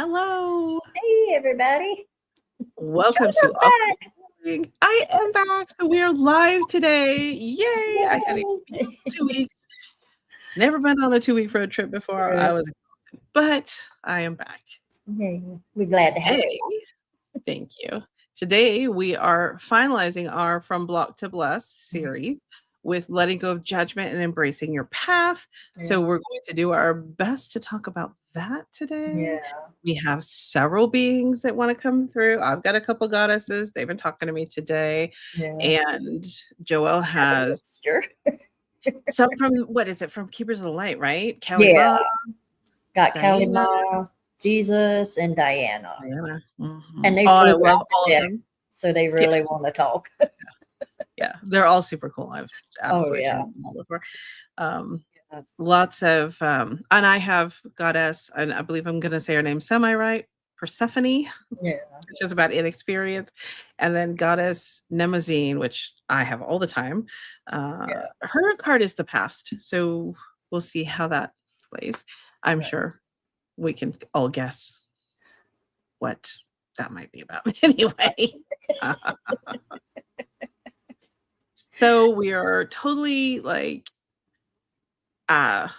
Hello. Hey, everybody. Welcome to Shauna's back. Awkward. I am back. So we are live today. Yay. I had a Yay. beautiful 2 weeks. Never been on a 2-week road trip before. I Good. was exhausted, but I am back. Yay. We're glad to have Today, thank you. Today we are finalizing our From Block to Blessed series with letting go of judgment and embracing your path. you. So we're going to do our best to talk about that today. Yeah. We have several beings that want to come through. I've got a couple goddesses. They've been talking to me today. Yeah. And Joelle has Sure. some from, what is it, from Keepers of the Light, right? Kelly Yeah. Ma, Got Kelly Diana. Ma, Jesus, and Diana. Diana. And they I flew love out all of today, them. so they really want to talk. Yeah, they're all super cool. I've absolutely yeah. trained them all before. Yeah. Lots of, and I have goddess, and I believe I'm going to say her name semi-right, Persephone, Yeah. which is about inexperience, and then goddess Nemazine, which I have all the time. Her card is the past, so we'll see how that plays. I'm Right. sure we can all guess what that might be about. Anyway. So we are totally like Letting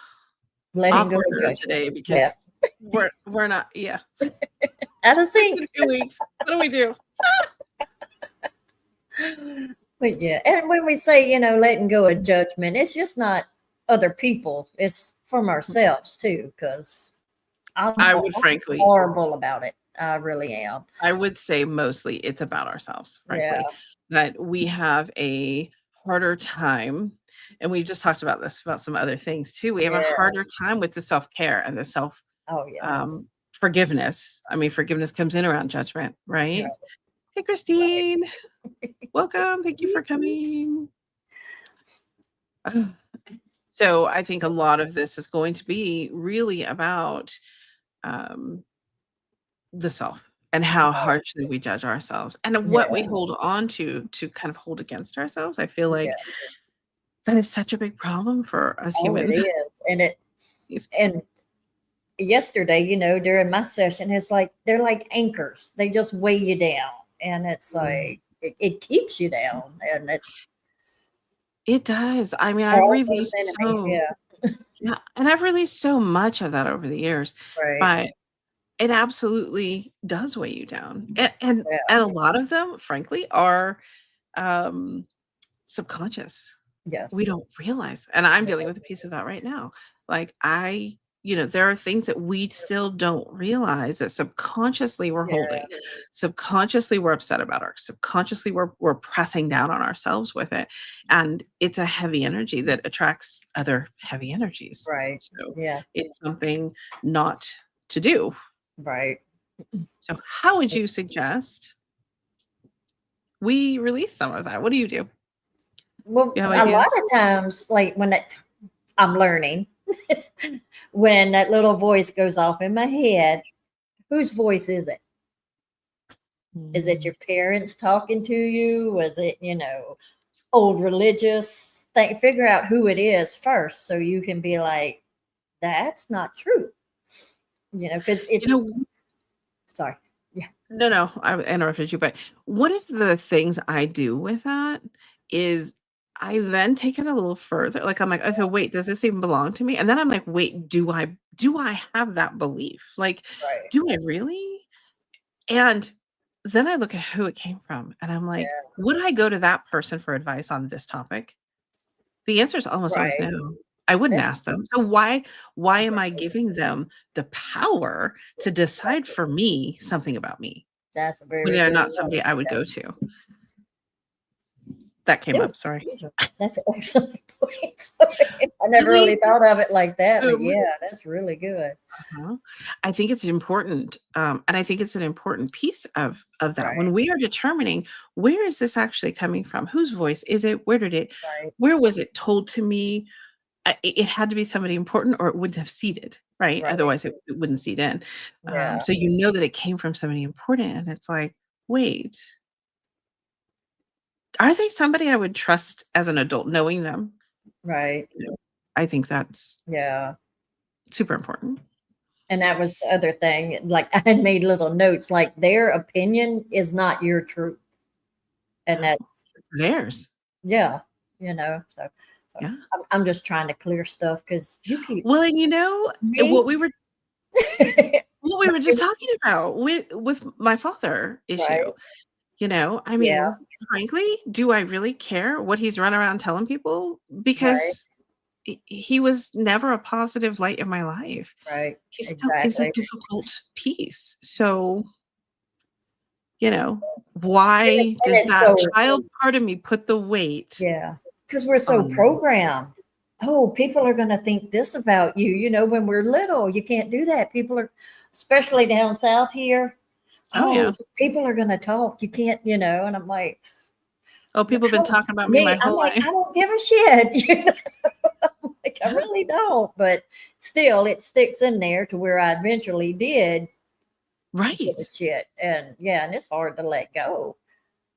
go of awkward judgment. today because we're not Out of it's sync. been 2 weeks. What do we do? But yeah, and when we say, letting go of judgment, it's just not other people, it's from ourselves too, because I would frankly horrible about it. I really am. I would say mostly it's about ourselves, frankly. Yeah. That we have a harder time, and we just talked about this, about some other things too. We have a harder time with the self-care and the self Oh yeah. Forgiveness. I mean, forgiveness comes in around judgment, right? Right. Hey, Christine. Welcome. Thank you for coming. So I think a lot of this is going to be really about the self and how harshly we judge ourselves and what we hold on to kind of hold against ourselves. I feel like that is such a big problem for us humans. It is. And yesterday, during my session, it's like they're like anchors. They just weigh you down. And it's like it keeps you down. And it does. I mean, I've released and I've released so much of that over the years. Right. But it absolutely does weigh you down. And a lot of them, frankly, are subconscious. Yes. We don't realize. And I'm dealing with a piece of that right now. Like there are things that we still don't realize that subconsciously we're holding. Subconsciously we're upset about subconsciously we're pressing down on ourselves with it. And it's a heavy energy that attracts other heavy energies. Right. So it's something not to do. Right. So how would you suggest we release some of that? What do you do? Well, a lot of times, like when I'm learning, when that little voice goes off in my head, whose voice is it? Is it your parents talking to you? Was it, old religious thing? Figure out who it is first so you can be like, that's not true. Because it's, sorry. Yeah. No, I interrupted you, but one of the things I do with that is I then take it a little further. Like I'm like, okay, wait, does this even belong to me? And then I'm like, wait, do I have that belief? Like, do I really? And then I look at who it came from and I'm like, would I go to that person for advice on this topic? The answer is almost always no. I wouldn't ask them. So why am I giving them the power to decide for me something about me? That's a very when they're not somebody I would go to. That came up, sorry. That's an excellent point. I never really thought of it like that, but yeah, that's really good. I think it's important, and I think it's an important piece of that. When we are determining where is this actually coming from, whose voice is it, where was it told to me? It had to be somebody important, or it wouldn't have seeded, right? Otherwise, it wouldn't seed in. So you know that it came from somebody important, and it's like, wait. Are they somebody I would trust as an adult, knowing them? Right. I think that's super important. And that was the other thing. Like I had made little notes, like their opinion is not your truth. And that's Theirs. yeah, you know. So Yeah. I'm just trying to clear stuff because you keep Well, and you know, me. what we were just talking about with my father Right. issue, you know, I Yeah. mean, frankly, do I really care what he's run around telling people? Right. Because he was never a positive light in my life. Right. He still is a Exactly. difficult piece. So, you know, And, why and does it's that so child part of me put the weight yeah, because we're so on them? programmed. Oh, people are going to think this about you. You know, when we're little, you can't do that. People are, especially down south here. Oh, Oh, yeah. people are going to talk. You can't, you know. And I'm like, Oh, people have been talking about me my I'm whole like, I life. don't give a shit. You know, I'm like I Yeah. really don't. But still, it sticks in there to where I eventually did give a Right. shit. And yeah, and it's hard to let go.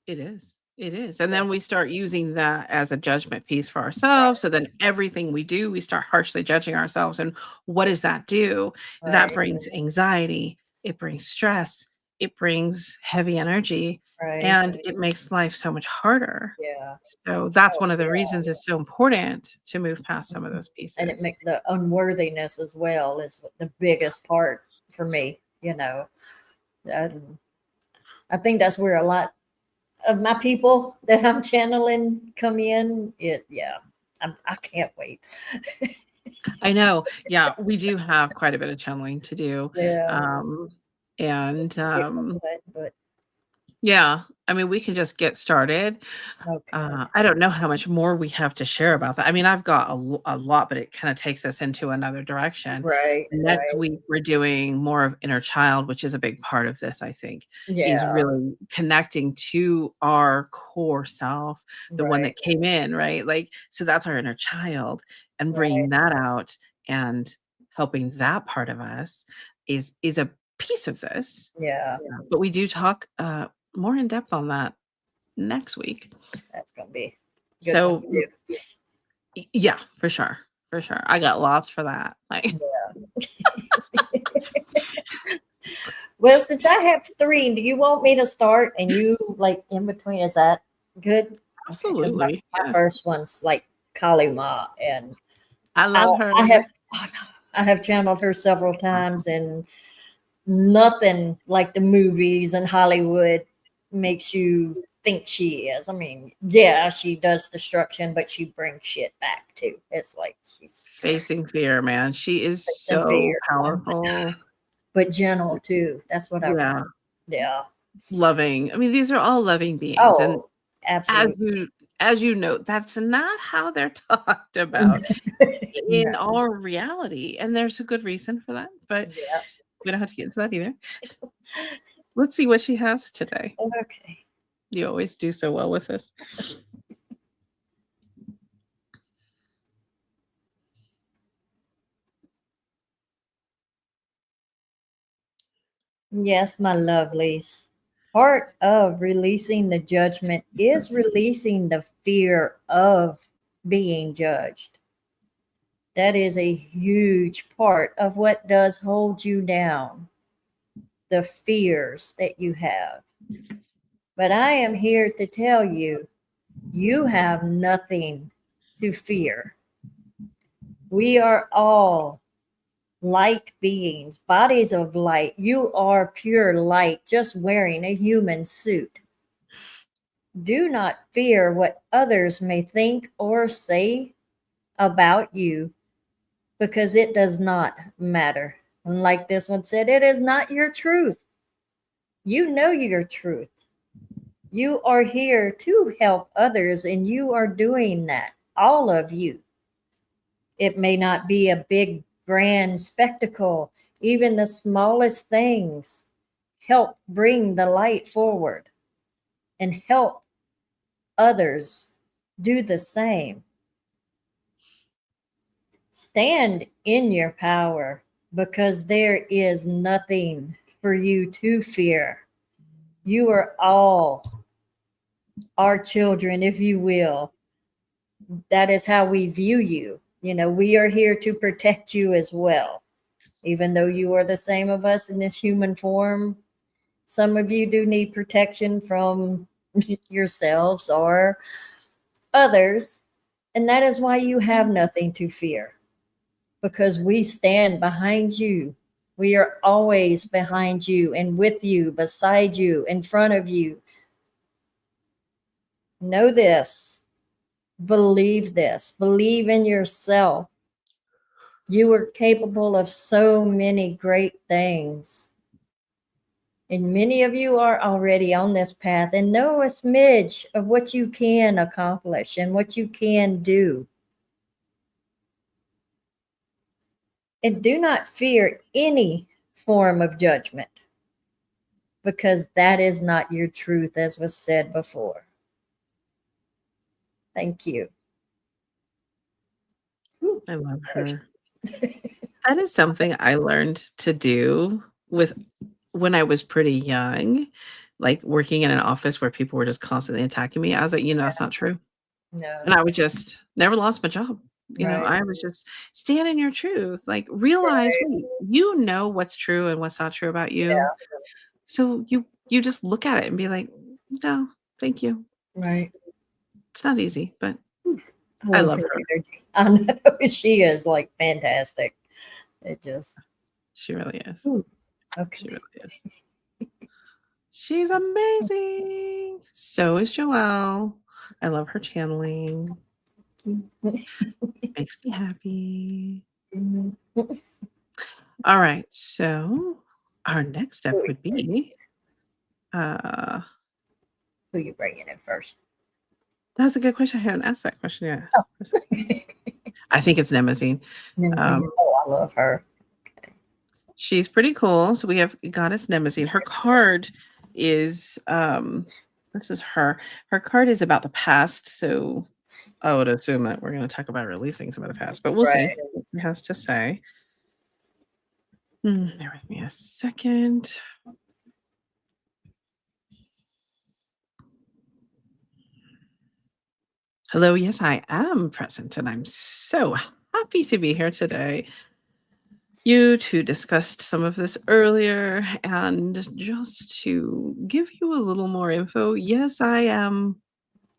It is. It is. And Yeah, then we start using that as a judgment piece for ourselves. So then everything we do, we start harshly judging ourselves. And what does that do? That right, brings anxiety, it brings stress, it brings heavy energy, right. and it makes life so much harder. Yeah. So that's Oh, one of the yeah. reasons it's so important to move past some of Mhm. those And it pieces. makes the unworthiness as well is the biggest part for me, you know. Um, I think that's where a lot of my people that I'm channeling come in. Yeah, I can't wait. I know. Yeah, we do have quite a bit of channeling to do. Yeah, Um, and get my but Yeah, I mean, we can just get started. okay. I don't know how much more we have to share about that. I mean, I've got a lot, but it kind of takes us into another direction. Right, Next right. week, we're doing more of inner child, which is a big part of this, I think, is Yeah, really connecting to our core self, the one right, that came in, right? Like, so that's our inner child, and right. bringing that out and helping that part of us is a piece of this. Yeah, But we do talk more in depth on that next week. that's gonna be a good one So, to do. yeah, for sure, for sure. I got lots for that. Like, Well, since I have three, do you want me to start and you like in between? Is that good? Okay, because my, absolutely, my yes. first one's like Kali Ma, and I I, love her. I have oh, no, I have channeled her several times, and nothing like the movies and Hollywood makes you think she is. I mean, yeah, she does destruction, but she brings shit back too. It's like she's Facing fear, man. She is so severe, powerful. but gentle too. That's what I remember. Yeah, Yeah. loving. I mean, these are all loving beings, and Oh, as absolutely. you as you note, that's not how they're talked about No. in our reality, and there's a good reason for that, but Yeah. we don't have to get into that either. Let's see what she has today. Okay. You always do so well with this. Yes, my lovelies. Part of releasing the judgment is releasing the fear of being judged. That is a huge part of what does hold you down, the fears that you have. But I am here to tell you, you have nothing to fear. We are all light beings, bodies of light. You are pure light, just wearing a human suit. Do not fear what others may think or say about you because it does not matter. And like this one said, it is not your truth. You know your truth. You are here to help others, and you are doing that, all of you. It may not be a big, grand spectacle, even the smallest things help bring the light forward and help others do the same. Stand in your power because there is nothing for you to fear. You are all our children, if you will. That is how we view you. You know, we are here to protect you as well. Even though you are the same of us in this human form, some of you do need protection from yourselves or others. And that is why you have nothing to fear, because we stand behind you. We are always behind you and with you, beside you, in front of you. Know this. Believe this. Believe in yourself. You are capable of so many great things. And many of you are already on this path and know a smidge of what you can accomplish and what you can do. And do not fear any form of judgment, because that is not your truth, as was said before. Thank you. I love her. That is something I learned to do with when I was pretty young, like working in an office where people were just constantly attacking me. I was like, that's not true. And No, I would just never lost my job. right, I was just stand in your truth, like realize, right, wait, you know what's true and what's not true about you. yeah, So you just look at it and be like, no, thank you. right. It's not easy, but I I love love her her. energy. I know she is like fantastic. It just, She really is. ooh, She okay. really is. She's amazing. So is Joelle. I love her channeling. Makes me happy. All right. So our next step would be uh Who you bringing in first? that's a good question. I haven't asked that question yet. Oh, I think it's Nemazine. Limousine. Oh, I love her. Okay. She's pretty cool. So we have Goddess Nemazine. Her card is this is her. Her card is about the past. So I would assume that we're going to talk about releasing some of the past, but we'll see Right. what it has to say. Bear with me a second. Hello, yes, I am present, and I'm so happy to be here today. You two discussed some of this earlier, and just to give you a little more info, yes, I am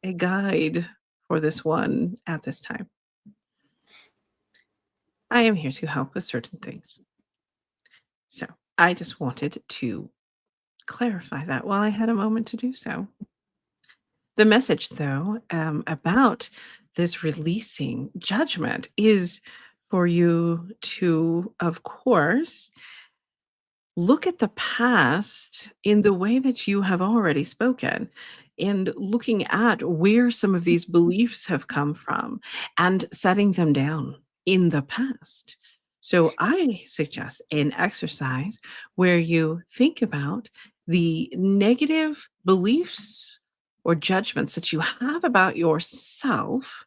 a guide for this one at this time. I am here to help with certain things. So I just wanted to clarify that while I had a moment to do so. The message, though, about this releasing judgment is for you to, of course, look at the past in the way that you have already spoken and looking at where some of these beliefs have come from and setting them down in the past. So I suggest an exercise where you think about the negative beliefs or judgments that you have about yourself,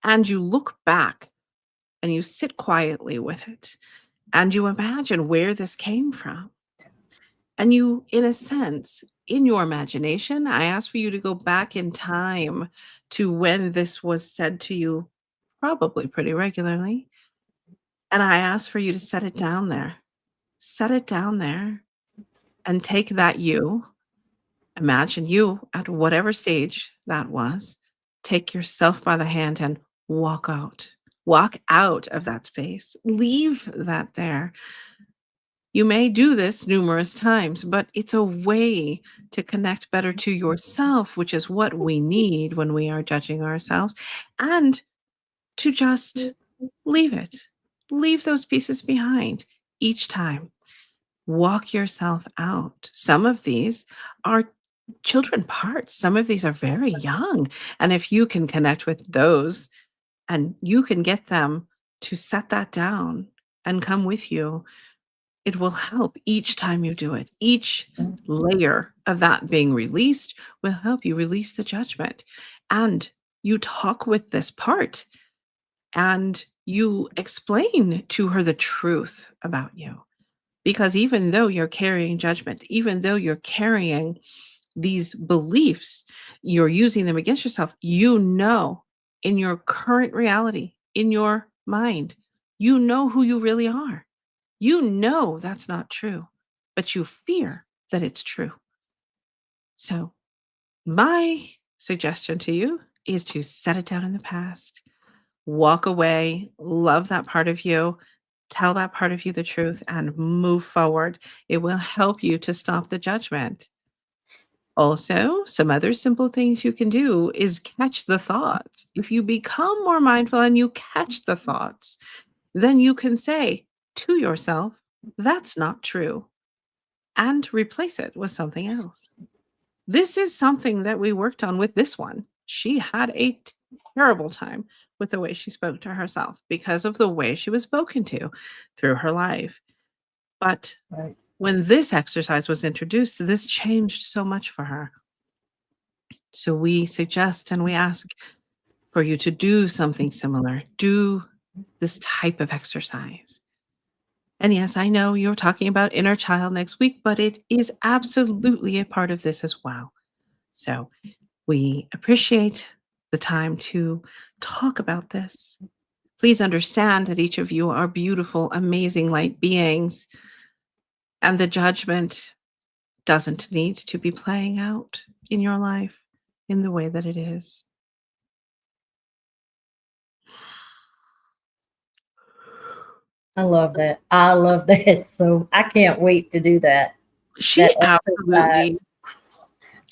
and you look back and you sit quietly with it and you imagine where this came from. And you, in a sense, in your imagination, I ask for you to go back in time to when this was said to you, probably pretty regularly. And I ask for you to set it down there. Set it down there and take that you, imagine you at whatever stage that was, take yourself by the hand and walk out. Walk out of that space. Leave that there. You may do this numerous times, but it's a way to connect better to yourself, which is what we need when we are judging ourselves, and to just leave it. Leave those pieces behind each time. Walk yourself out. Some of these are children parts, some of these are very young. And if you can connect with those and you can get them to set that down and come with you, it will help each time you do it. Each layer of that being released will help you release the judgment. And you talk with this part and you explain to her the truth about you. Because even though you're carrying judgment, even though you're carrying these beliefs, you're using them against yourself, in your current reality, in your mind, you know who you really are. You know that's not true, but you fear that it's true. So, my suggestion to you is to set it down in the past, walk away, love that part of you, tell that part of you the truth, and move forward. It will help you to stop the judgment. Also, some other simple things you can do is catch the thoughts. If you become more mindful and you catch the thoughts, then you can say to yourself, that's not true, and replace it with something else. This is something that we worked on with this one. She had a terrible time with the way she spoke to herself because of the way she was spoken to through her life. But Right. when this exercise was introduced, this changed so much for her. So we suggest and we ask for you to do something similar. Do this type of exercise. And yes, I know you're talking about inner child next week, but it is absolutely a part of this as well. So we appreciate the time to talk about this. Please understand that each of you are beautiful, amazing light beings, and the judgment doesn't need to be playing out in your life in the way that it is. I love that. I love that. So I can't wait to do that. That She absolutely exercise.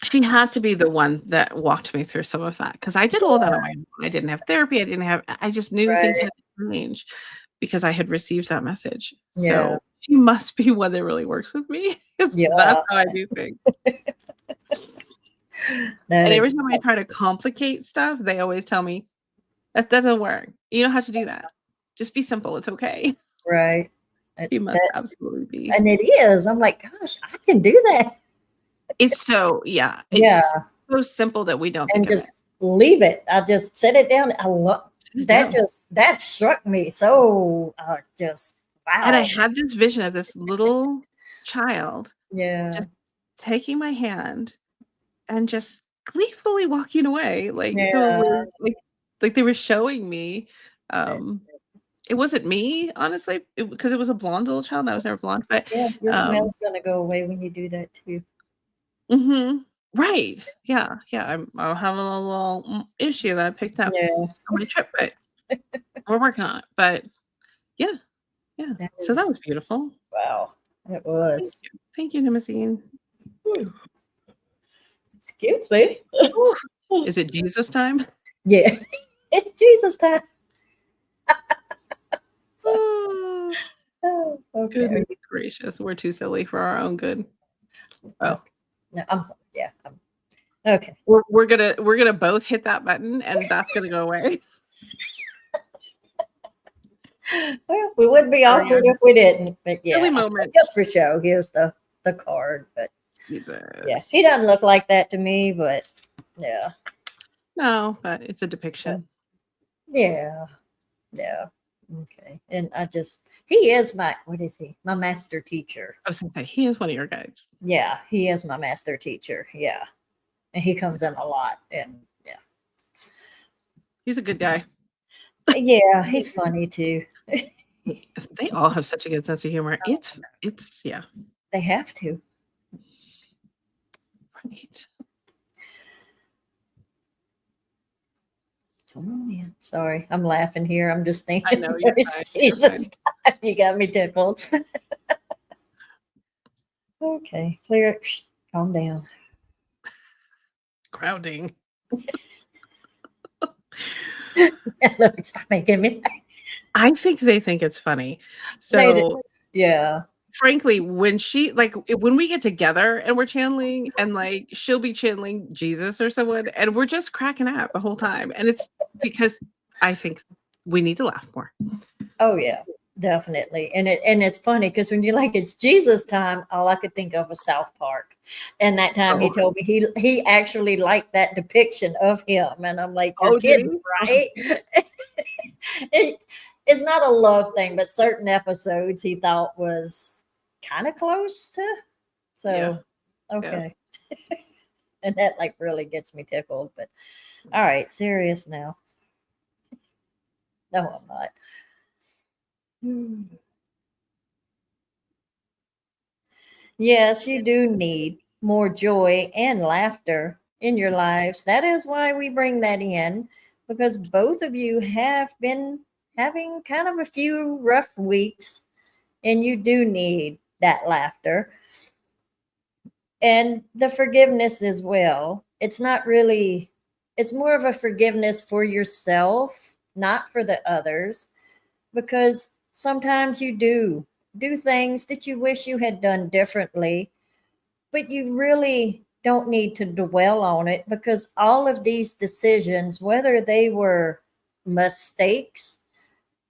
She has to be the one that walked me through some of that because I did all that on Yeah, my own. I didn't have therapy, I just knew things right. had to change because I had received that message. Yeah. So, she must be one that really works with me 'cause that's Yeah. how I do things. That And every is time I try to complicate stuff, they always tell me, "That doesn't work. You don't have to do that. Just be simple, it's okay." right. She must That absolutely be. and it is. I'm like, gosh, I can do that. It's so yeah, Yeah. it's so simple that we don't think And of it. just leave it. I just set it down. I love Sit it down. that struck me so just And I wow. had this vision of this little child Yeah. just taking my hand and just gleefully walking away, so it Yeah. was like they were showing me, um it wasn't me, honestly, because it was a blonde little child, and I was never blonde, but, Yeah. Your um smell's gonna go away when you do that too. mhm. Right. Yeah, yeah, I'll have a little, issue that I picked up Yeah. on my trip, but we're working on it, but yeah, yeah. That So that was is beautiful. wow. It Thank was. you. Thank you, Nimazine. Hmm. Excuse me. Ooh. Is it Jesus time? Yeah. It's Jesus time. So, Oh, oh, okay. Are goodness you gracious, we're too silly for our own good. Oh, okay? No, I'm sorry. Yeah. Okay. we're gonna both hit that button, and that's gonna go away. Well, we wouldn't be Sorry, awkward if we didn't, but silly yeah, moment. just for show. Here's the card, but yeah, he Jesus. doesn't look like that to me, but yeah, No, but it's a but depiction. yeah, yeah. Okay, and he is my what is he? My master teacher. I was gonna say, he is one of your guides. Yeah, he is my master teacher. Yeah, and he comes in a lot, and yeah, He's a good guy. yeah, he's funny too. They all have such a good sense of humor. It's yeah, They have to. right. Come on in. Sorry, I'm laughing here. I'm just I thinking, know, you're fine, it's you're Jesus fine. time. You got me tickled. Okay, clear it. Shh, calm down. Grounding. Look, stop making me. I think they think it's funny. They do. So, Yeah, frankly, when we get together and we're channeling and, she'll be channeling Jesus or someone, and we're just cracking up the whole time, and it's because I think we need to laugh more. oh yeah, definitely. And it's funny because when you're like it's Jesus time, all I could think of was South Park. And that time he Oh. told me he actually liked that depiction of him, and I'm like, you're Oh, did kidding, he? Oh, right? it, it's not a love thing, but certain episodes he thought was kind of close to. yeah, So yeah. okay, and that like really gets me tickled. But all right, serious now. No, I'm not. Hmm. Yes, you do need more joy and laughter in your lives. That is why we bring that in, because both of you have been having kind of a few rough weeks, and you do need that laughter and the forgiveness as well. It's not really, it's more of a forgiveness for yourself, not for the others, because sometimes you do things that you wish you had done differently, but you really don't need to dwell on it, because all of these decisions, whether they were mistakes,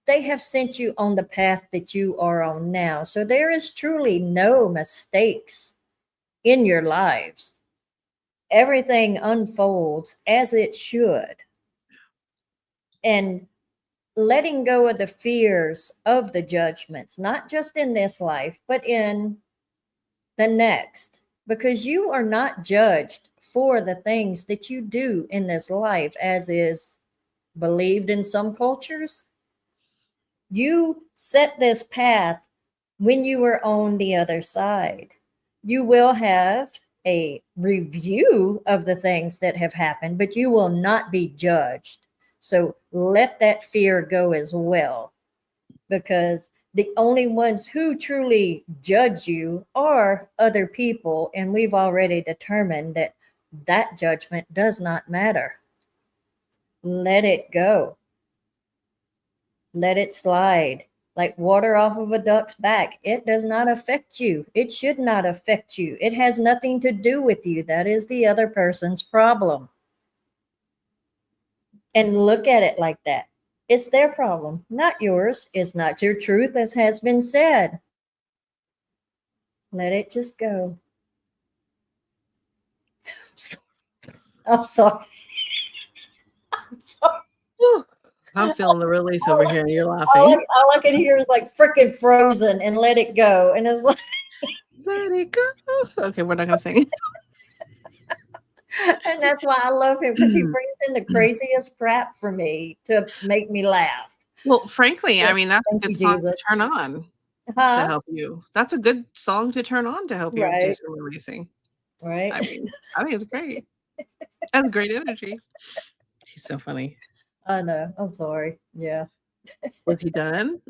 they have sent you on the path that you are on now. So there is truly no mistakes in your lives. Everything unfolds as it should. And letting go of the fears of the judgments, not just in this life, but in the next, because you are not judged for the things that you do in this life, as is believed in some cultures. You set this path when you are on the other side. You will have a review of the things that have happened, but you will not be judged. So let that fear go as well, because the only ones who truly judge you are other people. And we've already determined that that judgment does not matter. Let it go, let it slide like water off of a duck's back. It does not affect you. It should not affect you. It has nothing to do with you. That is the other person's problem. And look at it like that. It's their problem, not yours. It's not your truth, as has been said. Let it just go. I'm sorry. I'm sorry. Whew. I'm feeling the release over here, and you're All laughing. all I can hear is like freaking Frozen and Let It Go. And it's like, Let it go. Okay, we're not gonna sing. and that's why I love him, because he brings in the craziest crap for me to make me laugh. Well, frankly, Yeah. I mean, that's a Thank you, good song to Jesus. turn on to Huh? help you. That's a good song to turn on to help you do Right. some releasing. Right. I mean, I think it's great. That's great energy. He's so funny. I know. I'm sorry. Yeah. Was he done?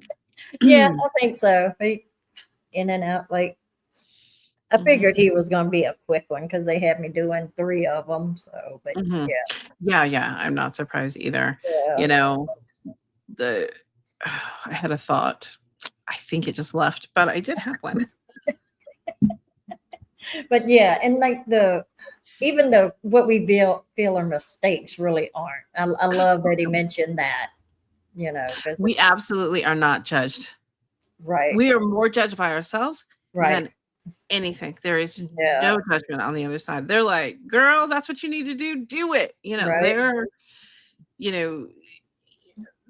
Yeah, I think so. He in and out. Like, I Mhm, figured he was going to be a quick one, because they had me doing 3 of them. So, but mhm. yeah. Yeah, yeah, I'm not surprised either. Yeah. You know, the I had a thought. I think it just left, but I did have one. But yeah, and like even though what we feel are mistakes really aren't. I love that he mentioned that, because We it's absolutely are not judged. right, We are more judged by ourselves right. than anything. There is Yeah, no judgment on the other side. They're like, "Girl, that's what you need to do. Do it." right. They're, you know,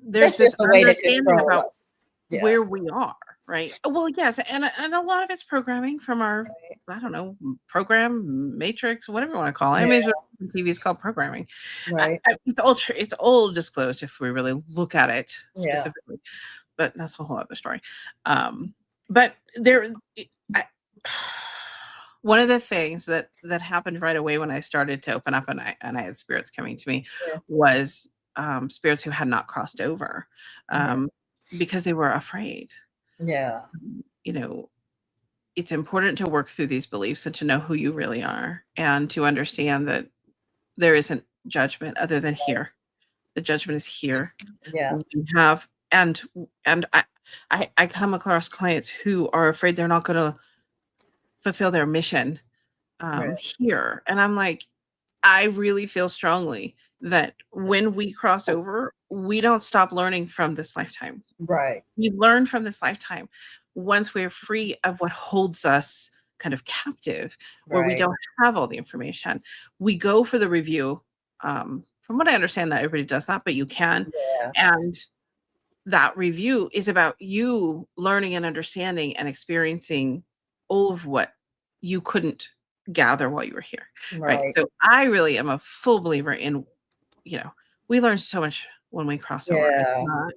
there's That's this just a way to understanding control about us. Yeah, where we are, right? Well, yes, and a lot of it's programming from our, I don't know, program, matrix, whatever you wanna call it. I mean, yeah, TV is called programming. right. It's all disclosed if we really look at it Yeah, specifically, but that's a whole other story. Um, but there I one of the things that happened right away when I started to open up, and I had spirits coming to me, yeah, was, spirits who had not crossed over, yeah, um, because they were afraid. yeah. You know, it's important to work through these beliefs and to know who you really are, and to understand that there isn't judgment other than here. The judgment is here. Yeah. We have and I come across clients who are afraid they're not gonna fulfill their mission, Right, here, and I'm like, I really feel strongly that when we cross over, we don't stop learning from this lifetime. right, We learn from this lifetime once we're free of what holds us kind of captive, where we right. don't have all the information. We go for the review. From what I understand, not everybody does that, but you can. Yeah, And that review is about you learning and understanding and experiencing all of what you couldn't gather while you were here, right? right. So I really am a full believer in, you know, we learn so much when we cross over. It's Yeah, not,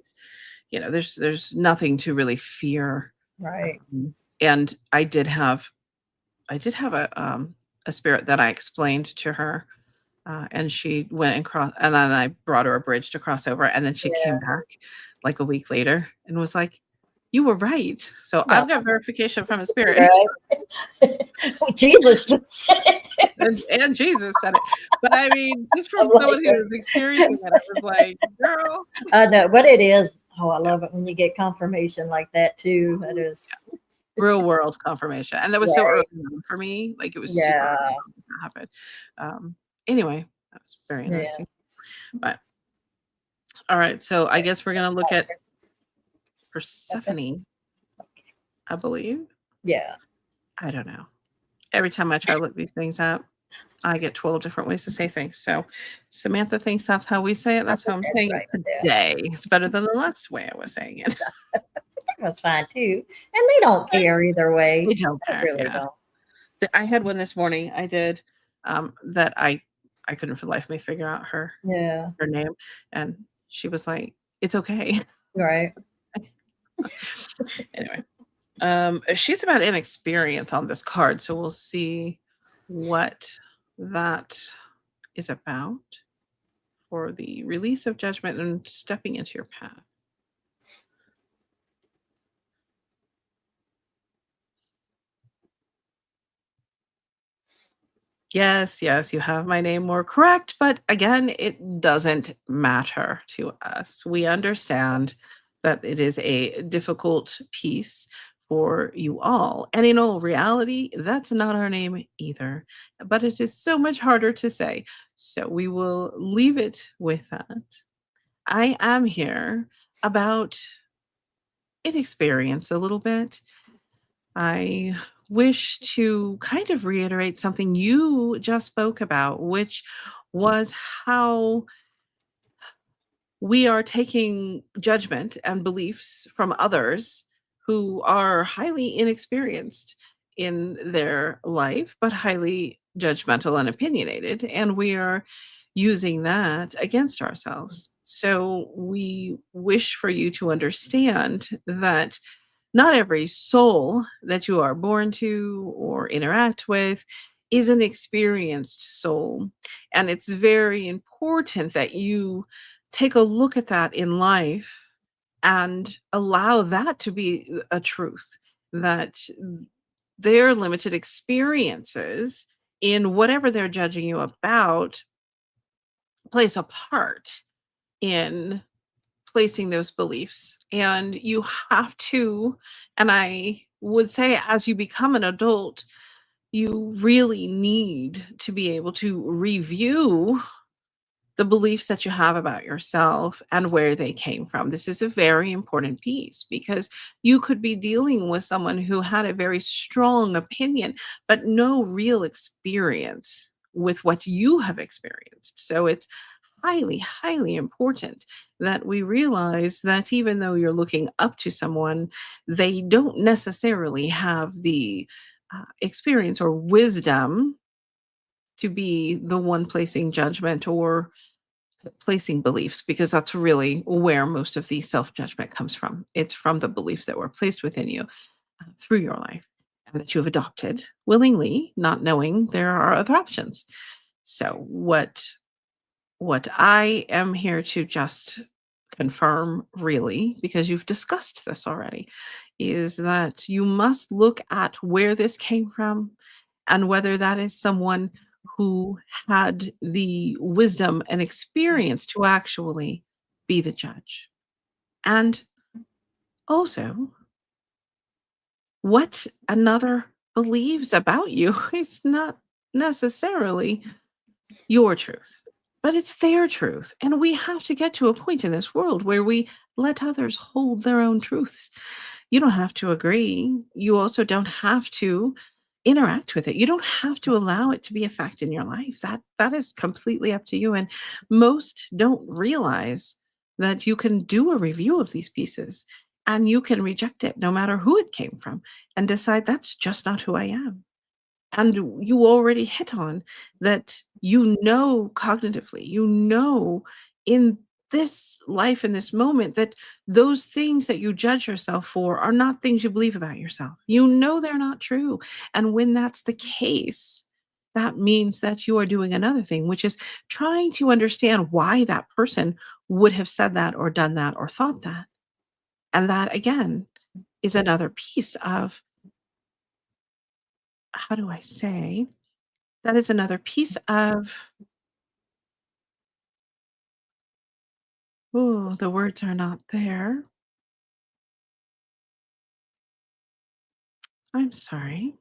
there's nothing to really fear. right. And I did have I did have a spirit that I explained to her, and she went and crossed, and then I brought her a bridge to cross over, and then she came Yeah. back like a week later and was like, "You were right." So No, I've got verification from a spirit. right. Well, Jesus just said And it. and Jesus said it. But I mean, just I from like someone who was experiencing it, I it. was like, "Girl." I know what it is. Oh, I Yeah, love it when you get confirmation like that too. That yeah. is Real world confirmation. And that was so early right. on for me, like, it was super Yeah. early on that happened. Um, anyway, that was very Yeah. interesting. But, alright, so I guess we're gonna look at Okay. Persephone, I believe? Yeah. I don't know. Every time I try to look these things up, I get 12 different ways to say things. So Samantha thinks that's how we say it. I That's how think I'm that's saying right. it Yeah. today. It's better than the last way I was saying it. That was fine too. And they don't care either way. They don't They care. really Yeah. don't. I had one this morning. I did that I couldn't for the life of me figure out Yeah. her name, and she was like, "It's okay." Right. Anyway, she's about inexperience on this card, so we'll see what that is about for the release of judgment and stepping into your path. Yes, yes, you have my name more correct, but again, it doesn't matter to us. We understand that it is a difficult piece for you all. And in all reality, that's not our name either. But it is so much harder to say. So we will leave it with that. I am here about inexperience a little bit. I wish to kind of reiterate something you just spoke about, which was how we are taking judgment and beliefs from others who are highly inexperienced in their life, but highly judgmental and opinionated. And we are using that against ourselves. So we wish for you to understand that not every soul that you are born to or interact with is an experienced soul. And it's very important that you take a look at that in life and allow that to be a truth, that their limited experiences in whatever they're judging you about plays a part in placing those beliefs. And you have to, and I would say as you become an adult, you really need to be able to review the beliefs that you have about yourself and where they came from. This is a very important piece because you could be dealing with someone who had a very strong opinion, but no real experience with what you have experienced. So it's highly, highly important that we realize that even though you're looking up to someone, they don't necessarily have the experience or wisdom to be the one placing judgment or placing beliefs, because that's really where most of the self judgment comes from. It's from the beliefs that were placed within you through your life and that you have adopted willingly, not knowing there are other options. So, what I am here to just confirm, really, because you've discussed this already, is that you must look at where this came from and whether that is someone who had the wisdom and experience to actually be the judge. And also, what another believes about you is not necessarily your truth, but it's their truth. And we have to get to a point in this world where we let others hold their own truths. You don't have to agree. You also don't have to interact with it. You don't have to allow it to be a fact in your life. That is completely up to you. And most don't realize that you can do a review of these pieces and you can reject it no matter who it came from and decide that's just not who I am. And you already hit on that, you know, cognitively, you know, in this life in this moment, that those things that you judge yourself for are not things you believe about yourself. You know they're not true. And when that's the case, that means that you are doing another thing, which is trying to understand why that person would have said that or done that or thought that. And that, again, is another piece of, how do I say, that is another piece of, oh, the words are not there. I'm sorry.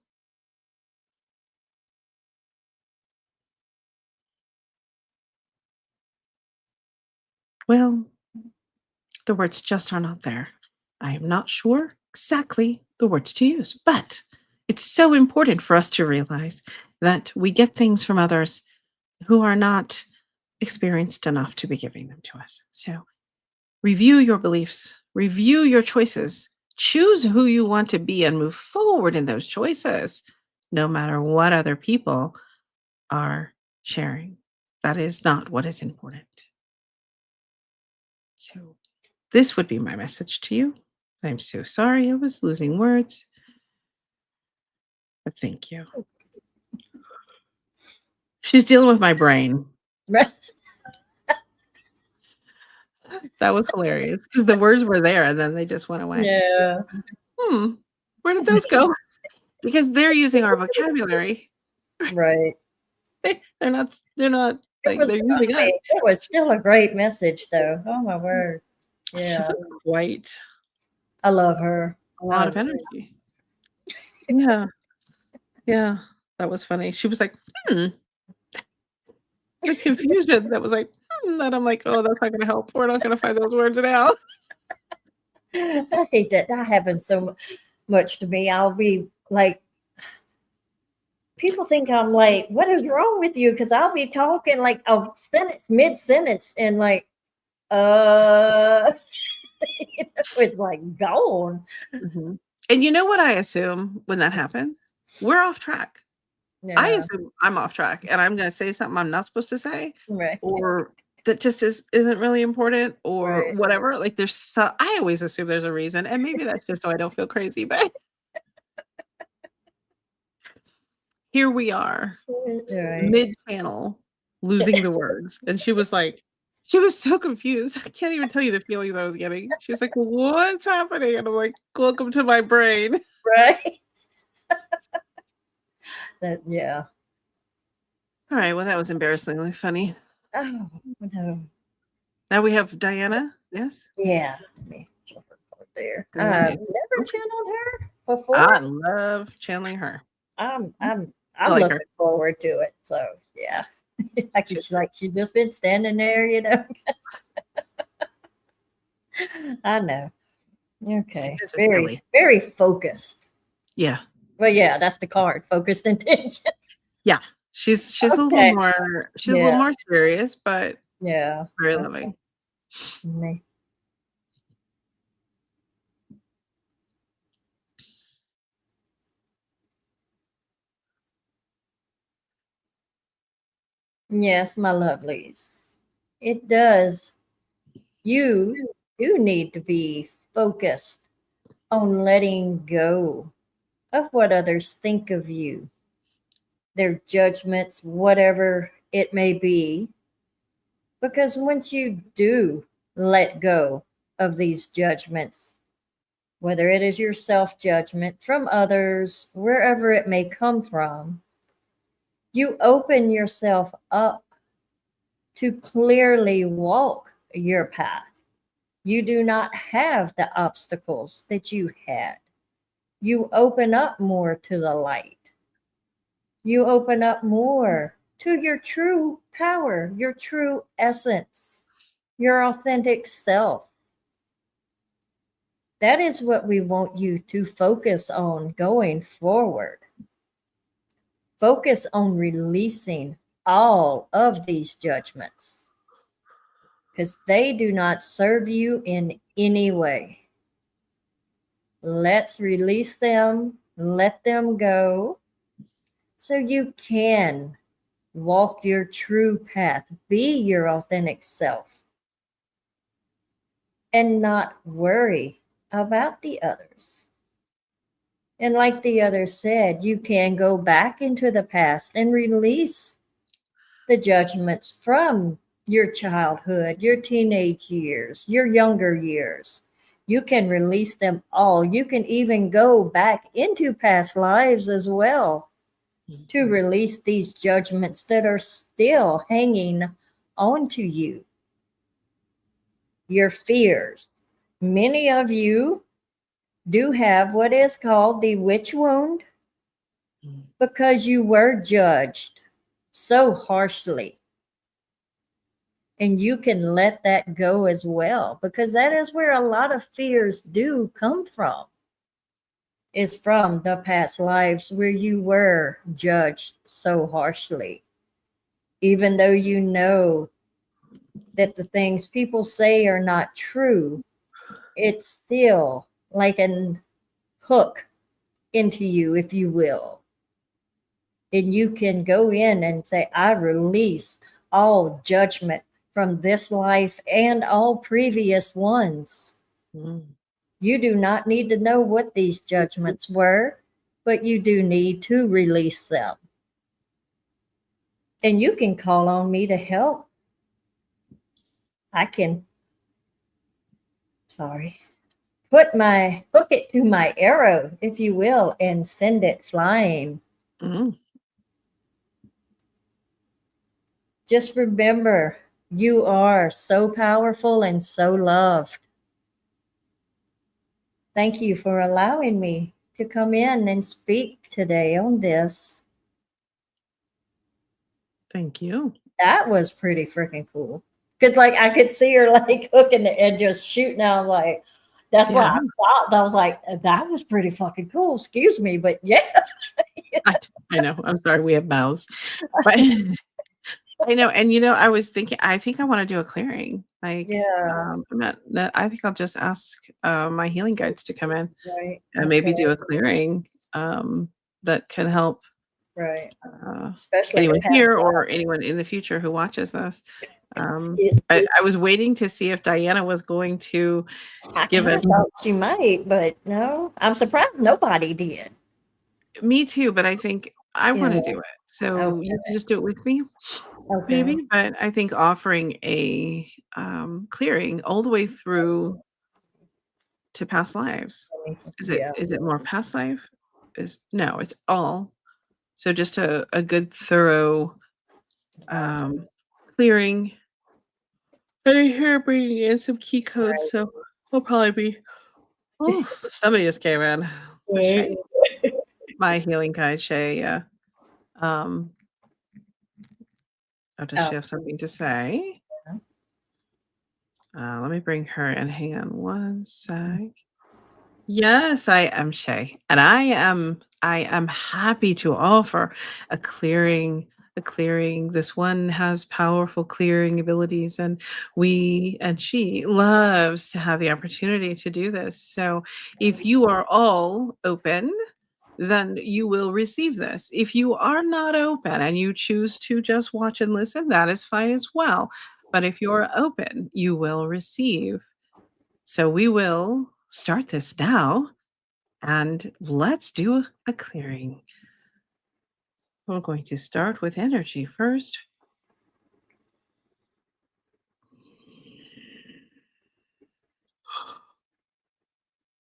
Well, the words just are not there. I am not sure exactly the words to use, but it's so important for us to realize that we get things from others who are not experienced enough to be giving them to us. So review your beliefs, review your choices, choose who you want to be, and move forward in those choices, no matter what other people are sharing. That is not what is important. So, this would be my message to you. I'm so sorry I was losing words, but thank you. She's dealing with my brain. That was hilarious because the words were there and then they just went away. Yeah. Where did those go? Because they're using our vocabulary. Right. They're not like they're using us. It was still a great message though. Oh my word. Yeah. She was quite I love her. a lot of energy. Yeah. Yeah. That was funny. She was like, the confusion that was like, and I'm like, oh, that's not gonna help. We're not gonna find those words now. I hate that. That happens so much to me. I'll be like, people think I'm like, what is wrong with you? Because I'll be talking like a sentence, mid sentence, and like, it's like gone. Mhm. And you know what I assume when that happens? We're off track. I Yeah. assume I'm off track and I'm gonna say something I'm not supposed to say, Right. or that just isn't really important or Right. whatever. Like I always assume there's a reason, and maybe that's just so I don't feel crazy, but here we are, Right. mid-panel, losing the words, and she was so confused. I can't even tell you the feelings I was getting. She was like, "What's happening?" And I'm like, "Welcome to my brain." Right. That, yeah. All right, well, that was embarrassingly funny. Oh no. Now we have Diana. Yes? Yeah. Let me jump her there. Nice. Never Okay. channeled her I before. love channeling her. I I'm like looking her. forward to it. So yeah. She's She's just been standing there, you know. I know. she Okay. is a Very, Philly. very focused. Yeah. Well, yeah, that's the card. Focused intention. Yeah. She's Okay. a little Yeah. more serious, but Yeah. very Okay. loving. Me. Yes, my lovelies. It does. You do need to be focused on letting go of what others think of you, their judgments, whatever it may be. Because once you do let go of these judgments, whether it is your self judgment from others, wherever it may come from, you open yourself up to clearly walk your path. You do not have the obstacles that you had. You open up more to the light. You open up more to your true power, your true essence, your authentic self. That is what we want you to focus on going forward. Focus on releasing all of these judgments because they do not serve you in any way. Let's release them, let them go, so you can walk your true path, be your authentic self. and not worry about the others. And like the other said, you can go back into the past and release the judgments from your childhood, your teenage years, your younger years. You can release them all. You can even go back into past lives as well to release these judgments that are still hanging onto you. Your fears. Many of you do have what is called the witch wound because you were judged so harshly. And you can let that go as well, because that is where a lot of fears do come from, is from the past lives where you were judged so harshly. Even though you know that the things people say are not true, it's still like an hook into you, if you will. And you can go in and say, I release all judgment from this life and all previous ones. You do not need to know what these judgments were, but you do need to release them. And you can call on me to help. I can, hook it to my arrow, if you will, and send it flying. Just remember, you are so powerful and so loved. Thank you for allowing me to come in and speak today on this. Thank you. That was pretty freaking cool. Because like I could see her like hooking it and just shooting out, like that's why I stopped. I was like, that was pretty fucking cool. Excuse me, but yeah. I know. I'm sorry, we have mouths. But I know, and I was thinking, I think I want to do a clearing. Like, Yeah. I'm not. No, I think I'll just ask my healing guides to come in Right. and maybe do a clearing that can help. Right. Especially anyone here or anyone in the future who watches this. I was waiting to see if Diana was going to give it. She might, but no, I'm surprised nobody did. Me too, but I think I want to do it. So you can just do it with me, maybe. But I think offering a clearing all the way through to past lives. Is it more past life? No, it's all. So just a good thorough clearing. And I hear bringing in some key codes, so we'll probably be. Oh, somebody just came in. Shay? My healing guide, Shay. Yeah. Does she have something to say? Let me bring her in. Hang on one sec. Yes, I am Shay, and I am happy to offer a clearing. This one has powerful clearing abilities, and she loves to have the opportunity to do this. So if you are all open, then you will receive this. If you are not open and you choose to just watch and listen, that is fine as well. But if you're open, you will receive. So we will start this now, and let's do a clearing. We're going to start with energy first.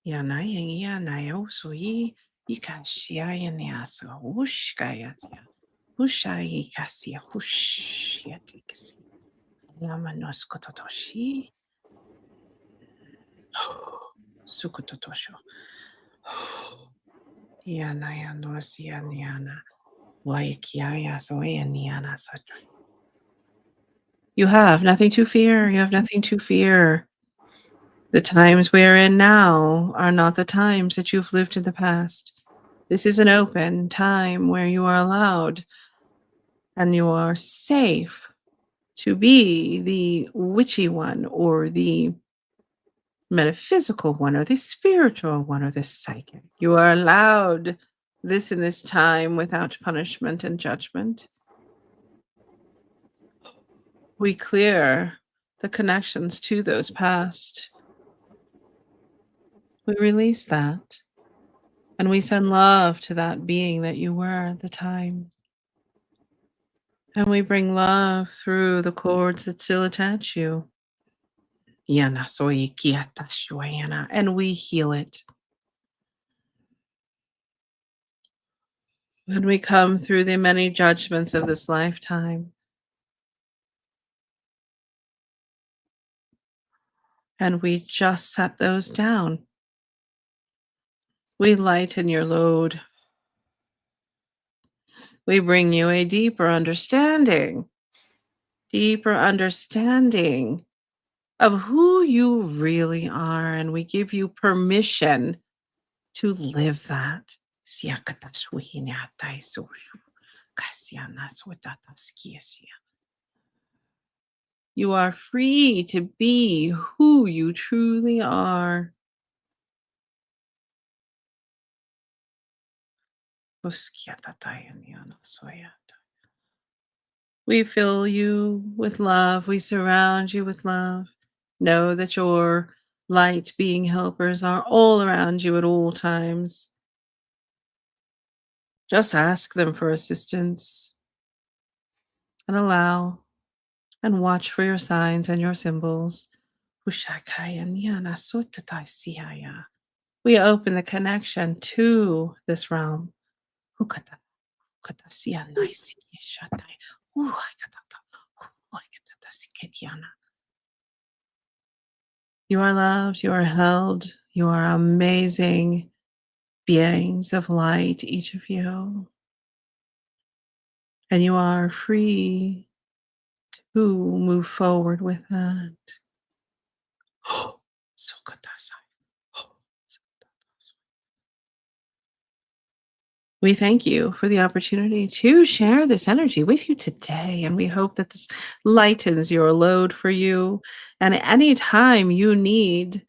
Yanayo sui ikashia nyasa ushkaya Hushai kasia hush yatikisi. Yamanos kototoshi. Sukototosho. Yanaya nosia niana. Waikiaya soya niana satu. You have nothing to fear. You have nothing to fear. The times we are in now are not the times that you've lived in the past. This is an open time where you are allowed and you are safe to be the witchy one or the metaphysical one or the spiritual one or the psychic. You are allowed this in this time without punishment and judgment. We clear the connections to those past We release that. And we send love to that being that you were at the time. And we bring love through the cords that still attach you. Yana soy kiata shwayana. And we heal it. When we come through the many judgments of this lifetime, and we just set those down. We lighten your load. We bring you a deeper understanding of who you really are, and we give you permission to live that. You are free to be who you truly are. We fill you with love. We surround you with love. Know that your light being helpers are all around you at all times. Just ask them for assistance and allow and watch for your signs and your symbols. We open the connection to this realm. You are loved, you are held, you are amazing beings of light, each of you. And you are free to move forward with that. We thank you for the opportunity to share this energy with you today. And we hope that this lightens your load for you. And anytime you need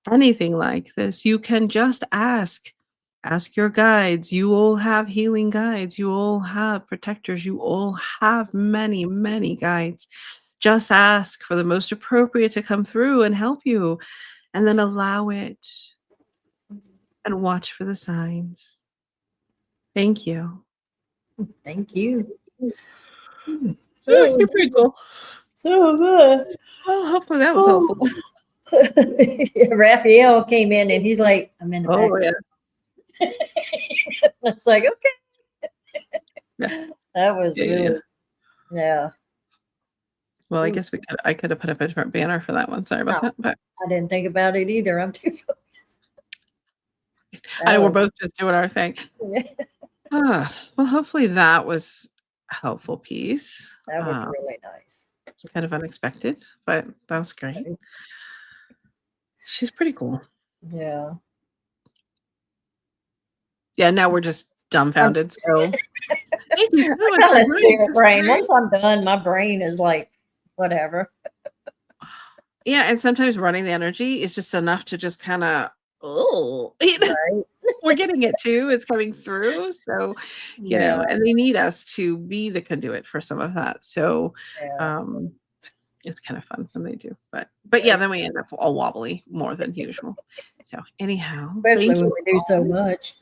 anything like this, you can just ask. Ask your guides. You all have healing guides. You all have protectors. You all have many, many guides. Just ask for the most appropriate to come through and help you. And then allow it and watch for the signs. Thank you. Thank you. You're pretty cool. So good. Well, hopefully that was helpful. Raphael came in and he's like, I'm in the back. Oh, yeah. It's like, okay. Yeah. That was really, yeah. Well, I guess I could have put up a different banner for that one. Sorry about that. But I didn't think about it either. I'm too focused. I know we're both just doing our thing. Well, hopefully that was a helpful piece. That was really nice. It's kind of unexpected, but that was great. She's pretty cool. Yeah. Yeah, now we're just dumbfounded. So thank you so much. I got a spirit brain. Once I'm done, my brain is like, whatever. Yeah, and sometimes running the energy is just enough to just kind of, right. We're getting it too. It's coming through. So, you know, and they need us to be the conduit for some of that. So it's kind of fun when they do. But yeah, then we end up all wobbly more than usual. So anyhow. Especially when we do so much.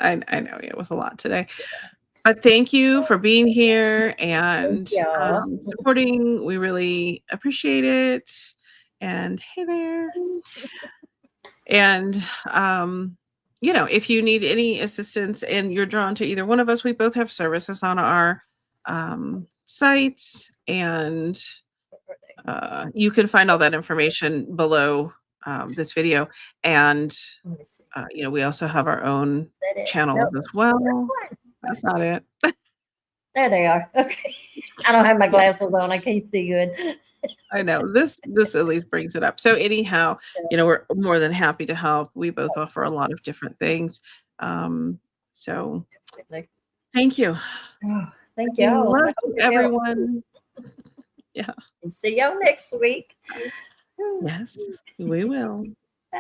I know it was a lot today. But thank you for being here and supporting. We really appreciate it. And hey there. And you know, if you need any assistance and you're drawn to either one of us, we both have services on our sites, and you can find all that information below this video. And you know, we also have our own channels as well. That's not it. There they are. Okay. I don't have my glasses on. I can't see good. I know this at least brings it up. So anyhow, you know, we're more than happy to help. We both offer a lot of different things. So thank you. Oh, thank you. Love to everyone. Yeah. And see y'all next week. Yes, we will.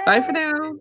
Bye for now.